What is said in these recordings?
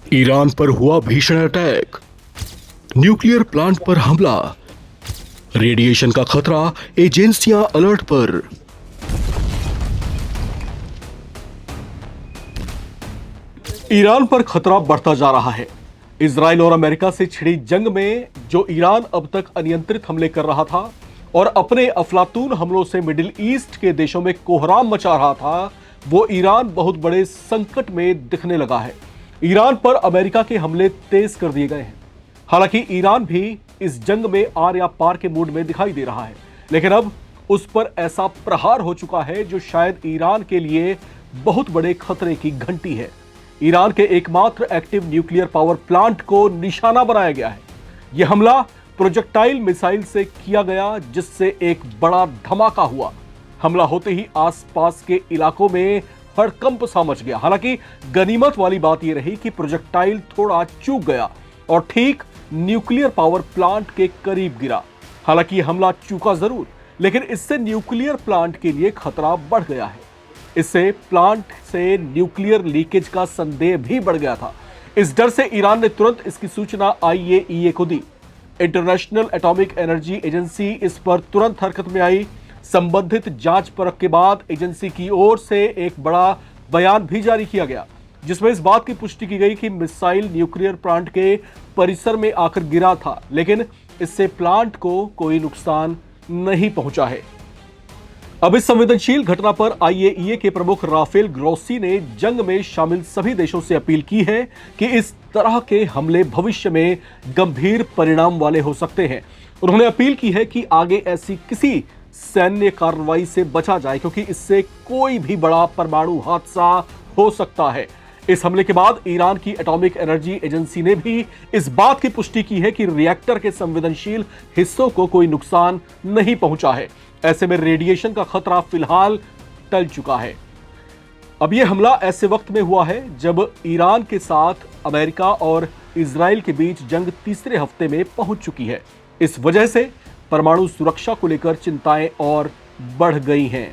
Iran पर हुआ भीषण अटैक, न्यूक्लियर प्लांट पर हमला, रेडिएशन का खतरा, एजेंसियां अलर्ट पर। ईरान पर खतरा बढ़ता जा रहा है। इजराइल और अमेरिका से छिड़ी जंग में जो ईरान अब तक अनियंत्रित हमले कर रहा था और अपने अफलातून हमलों से मिडिल ईस्ट के देशों में कोहराम मचा रहा था, वो ईरान बहुत बड़े संकट में दिखने लगा है। ईरान पर अमेरिका के हमले तेज कर दिए गए हैं। हालांकि ईरान भी इस जंग में आर या पार के मूड में दिखाई दे रहा है, लेकिन अब उस पर ऐसा प्रहार हो चुका है जो शायद ईरान के लिए बहुत बड़े खतरे की घंटी है। ईरान के एकमात्र एक्टिव न्यूक्लियर पावर प्लांट को निशाना बनाया गया है। यह हमला प्रोजेक्टाइल मिसाइल से किया गया, जिससे एक बड़ा धमाका हुआ। हमला होते ही आसपास के इलाकों में हड़कंप सा मच गया। हालांकि गनीमत वाली बात यह रही कि प्रोजेक्टाइल थोड़ा चूक गया और ठीक न्यूक्लियर पावर प्लांट के करीब गिरा। हालांकि यह हमला चूका जरूर, लेकिन इससे न्यूक्लियर प्लांट के लिए खतरा बढ़ गया है। इससे प्लांट से न्यूक्लियर लीकेज का संदेह भी बढ़ गया था। इस डर से ईरान ने तुरंत इसकी सूचना IAEA को दी। इंटरनेशनल एटॉमिक एनर्जी एजेंसी इस पर तुरंत हरकत में आई। संबंधित जांच परख के बाद एजेंसी की ओर से एक बड़ा बयान भी जारी किया गया, जिसमें इस बात की पुष्टि की गई कि मिसाइल न्यूक्लियर प्लांट के परिसर में आकर गिरा था, लेकिन इससे प्लांट को कोई नुकसान नहीं पहुंचा है। अब इस संवेदनशील घटना पर IAEA के प्रमुख राफेल ग्रोसी ने जंग में शामिल सभी देशों से अपील की है कि इस तरह के हमले भविष्य में गंभीर परिणाम वाले हो सकते हैं। उन्होंने अपील की है कि आगे ऐसी किसी सैन्य कार्रवाई से बचा जाए, क्योंकि इससे कोई भी बड़ा परमाणु हादसा हो सकता है। इस हमले के बाद ईरान की एटॉमिक एनर्जी एजेंसी ने भी इस बात की पुष्टि की है कि रिएक्टर के संवेदनशील हिस्सों को कोई नुकसान नहीं पहुंचा है। ऐसे में रेडिएशन का खतरा फिलहाल टल चुका है। अब यह हमला ऐसे वक्त में हुआ है जब ईरान के साथ अमेरिका और इजराइल के बीच जंग तीसरे हफ्ते में पहुंच चुकी है। इस वजह से परमाणु सुरक्षा को लेकर चिंताएं और बढ़ गई हैं।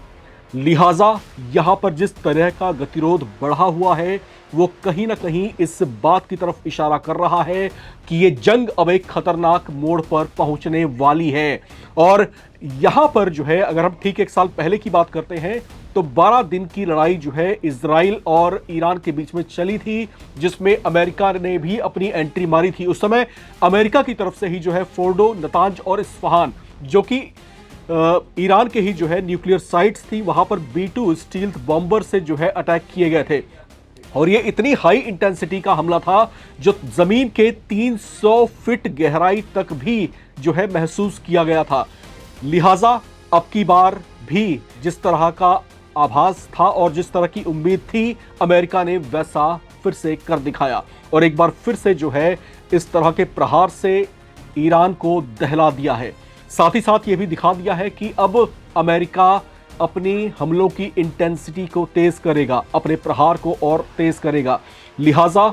लिहाजा यहां पर जिस तरह का गतिरोध बढ़ा हुआ है, वो कहीं ना कहीं इस बात की तरफ इशारा कर रहा है कि ये जंग अब एक खतरनाक मोड़ पर पहुंचने वाली है। और यहां पर जो है, अगर हम ठीक 1 साल पहले की बात करते हैं तो 12 दिन की लड़ाई जो है इजराइल और ईरान के बीच में चली थी, जिसमें अमेरिका ने भी अपनी एंट्री मारी थी। उस समय अमेरिका की तरफ से ही जो है फोर्डो, नतांज और इस्फहान, जो कि ईरान के ही जो है न्यूक्लियर साइट्स थी, वहां पर B-2 स्टील्थ बॉम्बर से जो है अटैक किए गए थे। और ये इतनी हाई इंटेंसिटी का हमला था जो जमीन के 300 फीट गहराई तक भी जो है महसूस किया गया था। लिहाजा अब की बार भी जिस तरह का आभास था और जिस तरह की उम्मीद थी, अमेरिका ने वैसा फिर से कर दिखाया और एक बार फिर से जो है इस तरह के प्रहार से ईरान को दहला दिया है। साथ ही साथ ये भी दिखा दिया है कि अब अमेरिका अपनी हमलों की इंटेंसिटी को तेज करेगा, अपने प्रहार को और तेज करेगा। लिहाजा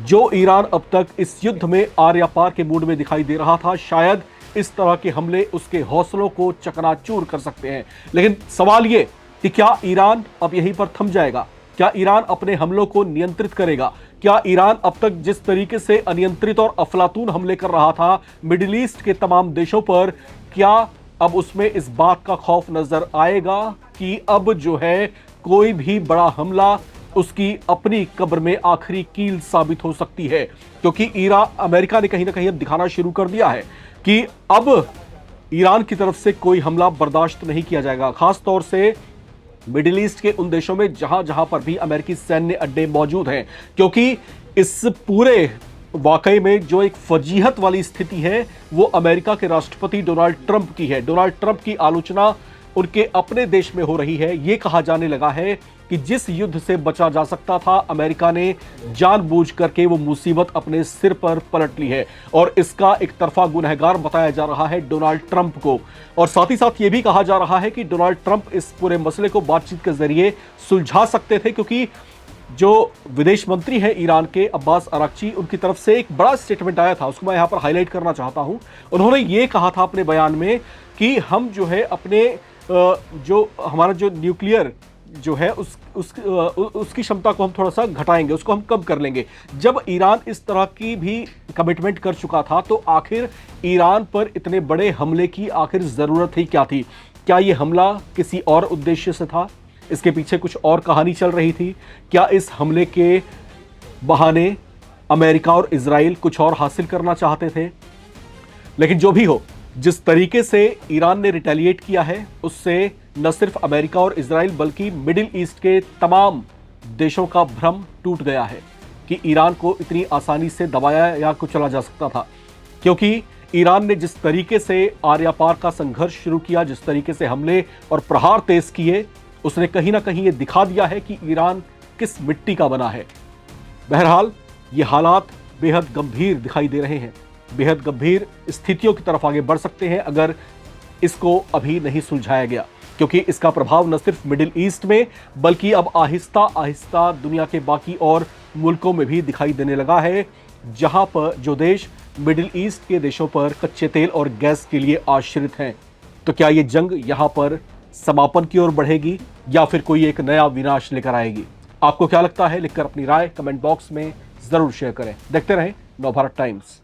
जो ईरान अब तक इस युद्ध में आर या पार के मूड में दिखाई दे रहा था, शायद इस तरह के हमले उसके हौसलों को चकनाचूर कर सकते हैं। लेकिन सवाल ये कि क्या ईरान अब यहीं पर थम जाएगा? क्या ईरान अपने हमलों को नियंत्रित करेगा? क्या ईरान अब तक जिस तरीके से अनियंत्रित और अफलातून हमले कर रहा था मिडिल ईस्ट के तमाम देशों पर, क्या अब उसमें इस बात का खौफ नजर आएगा कि अब जो है कोई भी बड़ा हमला उसकी अपनी कब्र में आखिरी कील साबित हो सकती है? क्योंकि अमेरिका ने कहीं ना कहीं अब दिखाना शुरू कर दिया है कि अब ईरान की तरफ से कोई हमला बर्दाश्त नहीं किया जाएगा, खास तौर से मिडिल ईस्ट के उन देशों में जहां जहां पर भी अमेरिकी सैन्य अड्डे मौजूद हैं। क्योंकि इस पूरे वाकई में जो एक फजीहत वाली स्थिति है वो अमेरिका के राष्ट्रपति डोनाल्ड ट्रंप की है। डोनाल्ड ट्रंप की आलोचना उनके अपने देश में हो रही है। ये कहा जाने लगा है कि जिस युद्ध से बचा जा सकता था, अमेरिका ने जानबूझ करके वो मुसीबत अपने सिर पर पलट ली है और इसका एक तरफा गुनहगार बताया जा रहा है डोनाल्ड ट्रंप को। और साथ ही साथ ये भी कहा जा रहा है कि डोनाल्ड ट्रंप इस पूरे मसले को बातचीत के जरिए सुलझा सकते थे, क्योंकि जो विदेश मंत्री हैं ईरान के अब्बास अराक्ची, उनकी तरफ से एक बड़ा स्टेटमेंट आया था, उसको मैं यहां पर हाईलाइट करना चाहता हूं। उन्होंने ये कहा था अपने बयान में कि हम जो है अपने जो हमारा जो न्यूक्लियर जो है उसकी क्षमता को हम थोड़ा सा घटाएंगे, उसको हम कम कर लेंगे। जब ईरान इस तरह की भी कमिटमेंट कर चुका था तो आखिर ईरान पर इतने बड़े हमले की आखिर जरूरत ही क्या थी? क्या यह हमला किसी और उद्देश्य से था? इसके पीछे कुछ और कहानी चल रही थी? क्या इस हमले के बहाने अमेरिका और इजराइल कुछ और हासिल करना चाहते थे? लेकिन जो भी हो, जिस तरीके से ईरान ने रिटेलिएट किया है उससे न सिर्फ अमेरिका और इजराइल बल्कि मिडिल ईस्ट के तमाम देशों का भ्रम टूट गया है कि ईरान को इतनी आसानी से दबाया या कुचला जा सकता था। क्योंकि ईरान ने जिस तरीके से आर्या पार का संघर्ष शुरू किया, जिस तरीके से हमले और प्रहार तेज किए, उसने कहीं ना कहीं यह दिखा दिया है कि ईरान किस मिट्टी का बना है। बहरहाल ये हालात बेहद गंभीर दिखाई दे रहे हैं, बेहद गंभीर स्थितियों की तरफ आगे बढ़ सकते हैं अगर इसको अभी नहीं सुलझाया गया, क्योंकि इसका प्रभाव न सिर्फ मिडिल ईस्ट में बल्कि अब आहिस्ता आहिस्ता दुनिया के बाकी और मुल्कों में भी दिखाई देने लगा है, जहां पर जो देश मिडिल ईस्ट के देशों पर कच्चे तेल और गैस के लिए आश्रित हैं। तो क्या ये जंग यहां पर समापन की ओर बढ़ेगी या फिर कोई एक नया विनाश लेकर आएगी? आपको क्या लगता है? लिखकर अपनी राय कमेंट बॉक्स में जरूर शेयर करें। देखते रहें नवभारत टाइम्स।